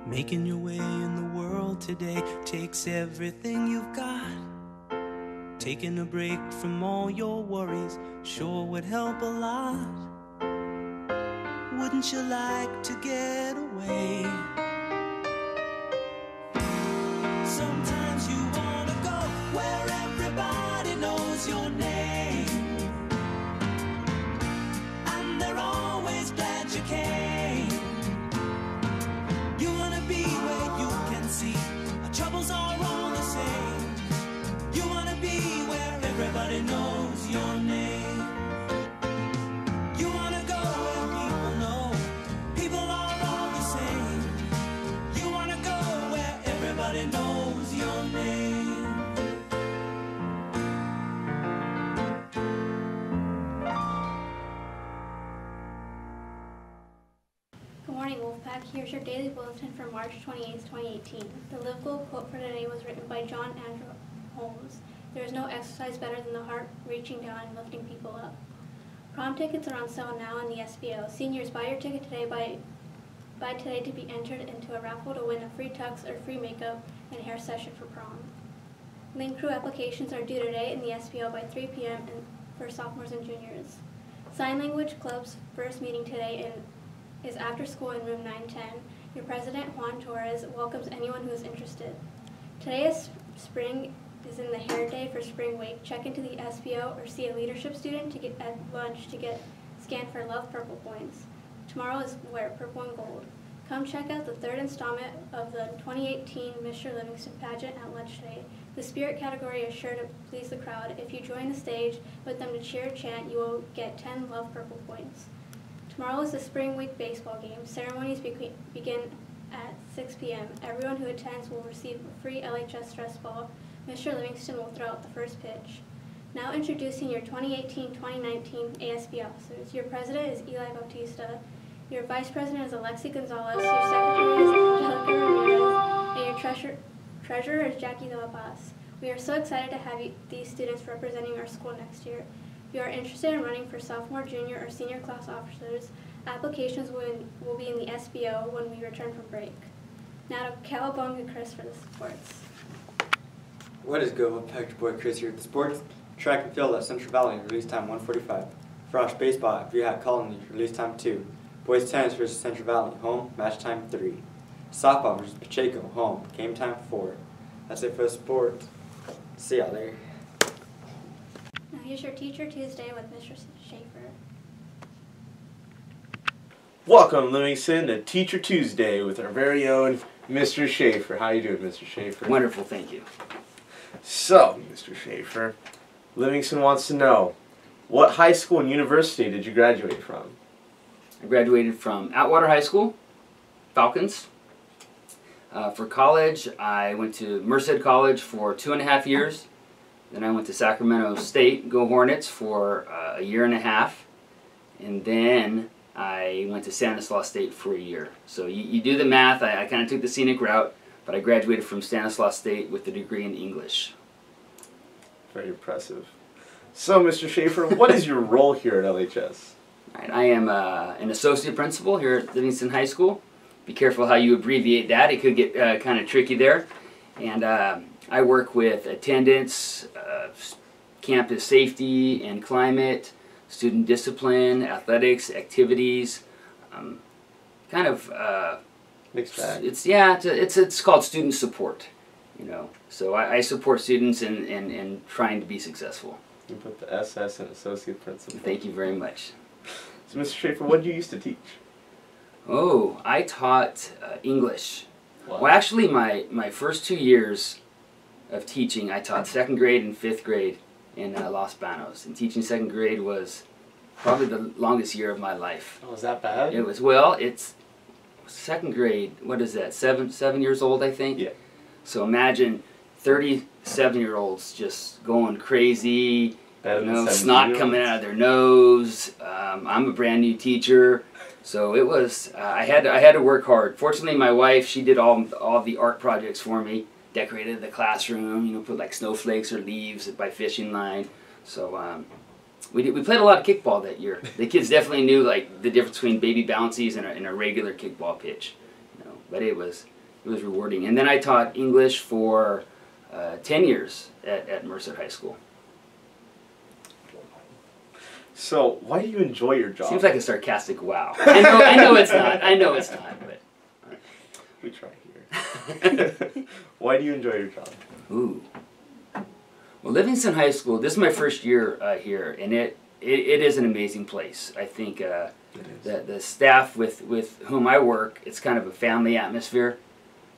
Making your way in the world today takes everything you've got. Taking a break from all your worries sure would help a lot. Wouldn't you like to get away? Sometimes you wanna go where everybody knows your name, and they're always glad you came. You wanna be where you can see our troubles are all the same. You wanna be where everybody knows your name. You wanna go where people know people are all the same. You wanna go where everybody knows your name. Good morning, Wolfpack. Here's your daily bulletin for March 28, 2018. The Live Goal quote for today was written by John Andrew Holmes. There is no exercise better than the heart reaching down and lifting people up. Prom tickets are on sale now in the SBO. Seniors, buy your ticket today by today to be entered into a raffle to win a free tux or free makeup and hair session for prom. Link Crew applications are due today in the SBO by 3 p.m. for sophomores and juniors. Sign Language Club's first meeting today is after school in room 910. Your president, Juan Torres, welcomes anyone who is interested. Today is spring is in the hair day for spring week. Check into the SBO or see a leadership student to get at lunch to get scanned for Love Purple points. Tomorrow is Wear Purple and Gold. Come check out the third installment of the 2018 Mr. Livingston pageant at lunch today. The spirit category is sure to please the crowd. If you join the stage with them to cheer or chant, you will get 10 Love Purple points. Tomorrow is the spring week baseball game. Ceremonies begin at 6 p.m. Everyone who attends will receive a free LHS stress ball. Mr. Livingston will throw out the first pitch. Now introducing your 2018-2019 ASB officers. Your president is Eli Bautista. Your vice president is Alexi Gonzalez. Your secretary is Angelica Ramirez. And your treasurer is Jackie De La Paz. We are so excited to have these students representing our school next year. If you are interested in running for sophomore, junior, or senior class officers, applications will be in the SBO when we return from break. Now to Cowabunga Chris for the sports. What is good? Wolfpack, your boy Chris here. The sports, track and field at Central Valley, release time 1:45. Frosh baseball at Vihat Colony, release time 2. Boys tennis versus Central Valley, home, match time 3. Softball versus Pacheco, home, game time 4. That's it for the sports. See y'all later. Now here's your Teacher Tuesday with Mr. Schaefer. Welcome, Livingston, to Teacher Tuesday with our very own Mr. Schaefer. How you doing, Mr. Schaefer? Wonderful, thank you. So, Mr. Schaefer, Livingston wants to know, what high school and university did you graduate from? I graduated from Atwater High School, Falcons. For college, I went to Merced College for 2.5 years. Then I went to Sacramento State, Go Hornets, for a year and a half. And then I went to Stanislaus State for a year. So you do the math. I kind of took the scenic route, but I graduated from Stanislaus State with a degree in English. Very impressive. So, Mr. Schaefer, what is your role here at LHS? All right, I am an associate principal here at Livingston High School. Be careful how you abbreviate that. It could get kind of tricky there. And I work with attendance, campus safety and climate, student discipline, athletics, activities, kind of Mixed bag. It's called student support, you know. So I support students in trying to be successful. You put the SS in associate principal. Thank you very much. So, Mr. Schaefer, what did you used to teach? Oh, I taught English. Wow. Well, actually, my first 2 years of teaching, I taught 2nd grade and 5th grade in Los Banos. And teaching 2nd grade was probably the longest year of my life. Oh, is that bad? It was, well, it's 2nd grade, what is that, 7 years old, I think? Yeah. So imagine 37-year-olds just going crazy, Better than snot coming out of their nose. I'm a brand new teacher, so it was, I had to work hard. Fortunately, my wife, she did all of the art projects for me, decorated the classroom, you know, put like snowflakes or leaves by fishing line. So we played a lot of kickball that year. The kids definitely knew like the difference between baby bouncies and a regular kickball pitch. You know, but it was rewarding. And then I taught English for 10 years at Merced High School. So, why do you enjoy your job? Seems like a sarcastic wow. I know it's not. I know it's not. But we try here. Why do you enjoy your job? ooh. Well, Livingston High School. This is my first year here, and it is an amazing place. I think the staff with whom I work, it's kind of a family atmosphere.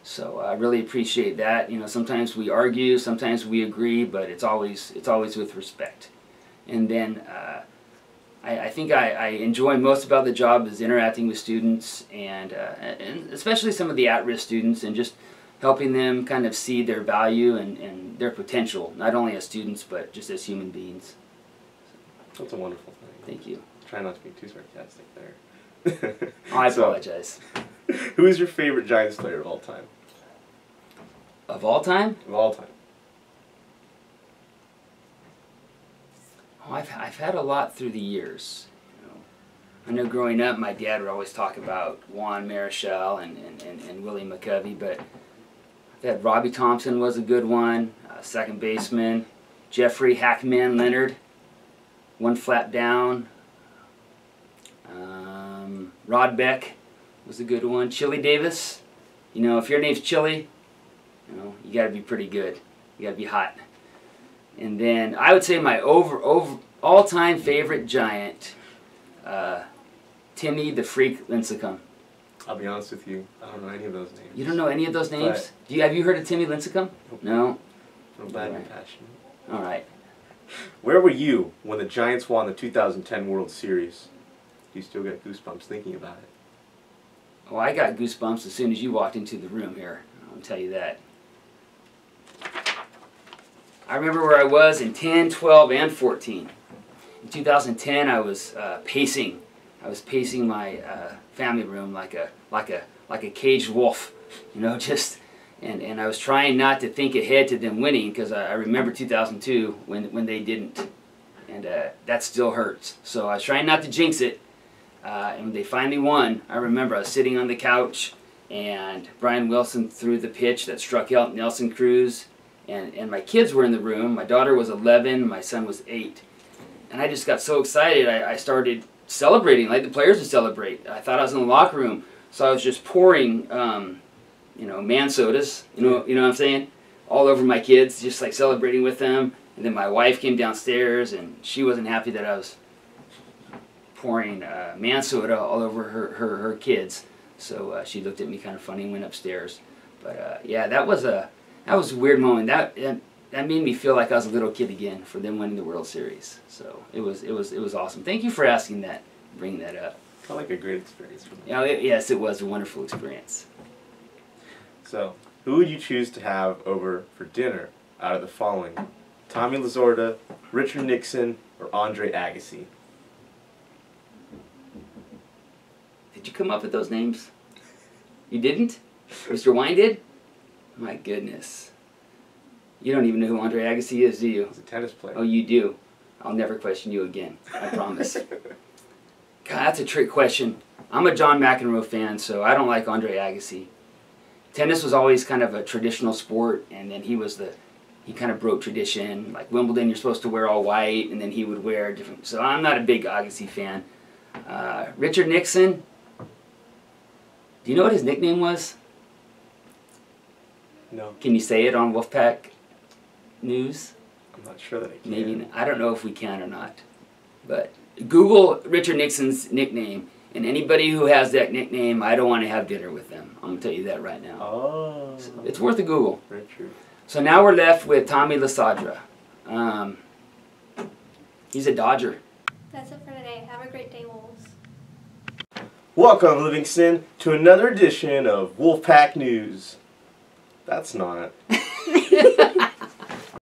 So I really appreciate that. You know, sometimes we argue, sometimes we agree, but it's always with respect. And then I think I enjoy most about the job is interacting with students and especially some of the at-risk students and just helping them kind of see their value and their potential, not only as students but just as human beings. That's a wonderful thing. Thank you. Try not to be too sarcastic there. I apologize. Who is your favorite Giants player of all time? Of all time? Of all time. Oh, I've had a lot through the years. You know, I know growing up, my dad would always talk about Juan Marichal and Willie McCovey, but I've had Robbie Thompson was a good one, second baseman, Jeffrey Hackman Leonard, one flat down, Rod Beck was a good one, Chili Davis. You know, if your name's Chili, you know, you got to be pretty good. You got to be hot. And then I would say my all-time favorite Giant, Timmy the Freak Lincecum. I'll be honest with you, I don't know any of those names. You don't know any of those names? Have you heard of Timmy Lincecum? No? I'm glad you're passionate. All right. Where were you when the Giants won the 2010 World Series? Do you still get goosebumps thinking about it? Oh, I got goosebumps as soon as you walked into the room here. I'll tell you that. I remember where I was in 10, 12, and 14. In 2010, I was pacing. I was pacing my family room like a caged wolf, you know, just and I was trying not to think ahead to them winning because I remember 2002 when they didn't, and that still hurts. So I was trying not to jinx it, and when they finally won, I remember I was sitting on the couch and Brian Wilson threw the pitch that struck out Nelson Cruz. And my kids were in the room. My daughter was 11, my son was 8. And I just got so excited, I started celebrating like the players would celebrate. I thought I was in the locker room. So I was just pouring, you know, man sodas, you know what I'm saying? All over my kids, just like celebrating with them. And then my wife came downstairs and she wasn't happy that I was pouring man soda all over her kids. So she looked at me kind of funny and went upstairs. But yeah, that was a weird moment. That made me feel like I was a little kid again for them winning the World Series. So it was awesome. Thank you for asking that, bringing that up. Felt like a great experience for me. Yeah, yes, it was a wonderful experience. So, who would you choose to have over for dinner out of the following? Tommy Lasorda, Richard Nixon, or Andre Agassi? Did you come up with those names? You didn't? Mr. Wine did? My goodness. You don't even know who Andre Agassi is, do you? He's a tennis player. Oh, you do? I'll never question you again. I promise. God, that's a trick question. I'm a John McEnroe fan, so I don't like Andre Agassi. Tennis was always kind of a traditional sport, and then he kind of broke tradition. Like Wimbledon, you're supposed to wear all white, and then he would wear different. So I'm not a big Agassi fan. Richard Nixon. Do you know what his nickname was? No. Can you say it on Wolfpack News? I'm not sure that I can. Maybe. I don't know if we can or not. But Google Richard Nixon's nickname, and anybody who has that nickname, I don't want to have dinner with them. I'm going to tell you that right now. Oh. So it's worth a Google. Very true. So now we're left with Tommy Lasorda. He's a Dodger. That's it for today. Have a great day, Wolves. Welcome, Livingston, to another edition of Wolfpack News. That's not.